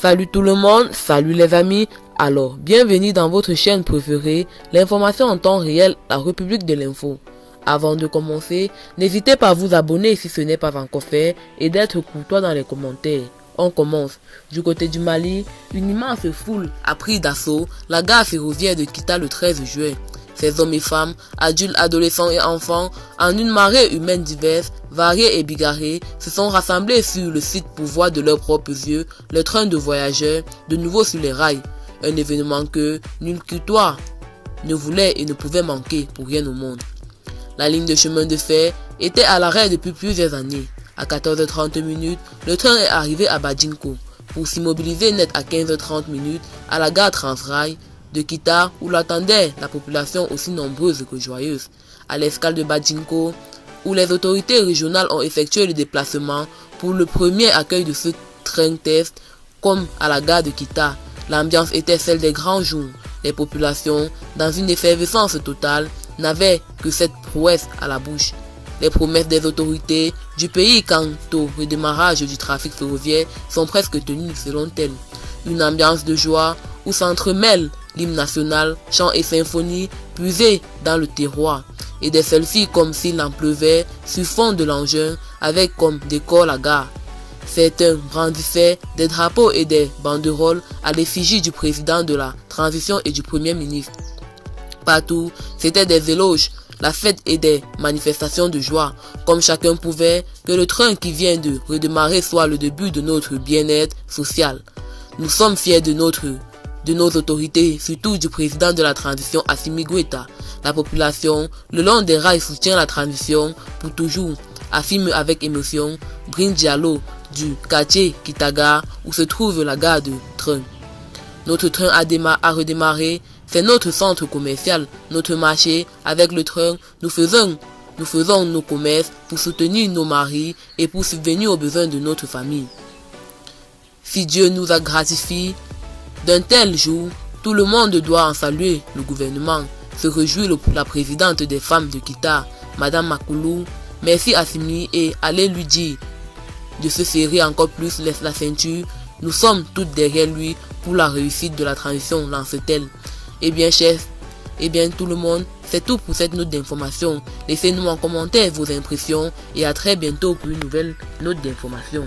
Salut tout le monde, salut les amis. Alors, bienvenue dans votre chaîne préférée, l'information en temps réel, la République de l'info. Avant de commencer, n'hésitez pas à vous abonner si ce n'est pas encore fait et d'être courtois dans les commentaires. On commence. Du côté du Mali, une immense foule a pris d'assaut la gare ferroviaire de Kita le 13 juin. Ces hommes et femmes, adultes, adolescents et enfants, en une marée humaine diverse, variée et bigarrée, se sont rassemblés sur le site pour voir de leurs propres yeux le train de voyageurs de nouveau sur les rails. Un événement que nul que toi ne voulait et ne pouvait manquer pour rien au monde. La ligne de chemin de fer était à l'arrêt depuis plusieurs années. À 14h30, le train est arrivé à Badjinko pour s'immobiliser net à 15h30 à la gare Transrail de Kita où l'attendait la population aussi nombreuse que joyeuse. À l'escale de Badjinko, où les autorités régionales ont effectué le déplacement pour le premier accueil de ce train test, comme à la gare de Kita, l'ambiance était celle des grands jours. Les populations, dans une effervescence totale, n'avaient que cette prouesse à la bouche. Les promesses des autorités du pays quant au redémarrage du trafic ferroviaire sont presque tenues selon elles. Une ambiance de joie où s'entremêlent l'hymne national, chants et symphonies puisés dans le terroir, et des selfies comme s'il en pleuvait sur fond de l'engin avec comme décor la gare. Certains brandissaient des drapeaux et des banderoles à l'effigie du président de la transition et du premier ministre. Partout, c'était des éloges, la fête et des manifestations de joie, comme chacun pouvait que le train qui vient de redémarrer soit le début de notre bien-être social. Nous sommes fiers de nos autorités, surtout du président de la transition Assimi Goïta. La population, le long des rails, soutient la transition pour toujours, affirme avec émotion Brin Diallo du quartier Kitaga où se trouve la gare de train. Notre train a redémarré, c'est notre centre commercial, notre marché. Avec le train, nous faisons nos commerces pour soutenir nos maris et pour subvenir aux besoins de notre famille. Si Dieu nous a gratifiés d'un tel jour, tout le monde doit en saluer le gouvernement, se réjouit la présidente des femmes de Kita, Madame Makoulou. Merci Assimi et allez lui dire de se serrer encore plus la ceinture. Nous sommes toutes derrière lui pour la réussite de la transition, lance-t-elle. Eh bien chef, eh bien tout le monde, c'est tout pour cette note d'information. Laissez-nous en commentaire vos impressions et à très bientôt pour une nouvelle note d'information.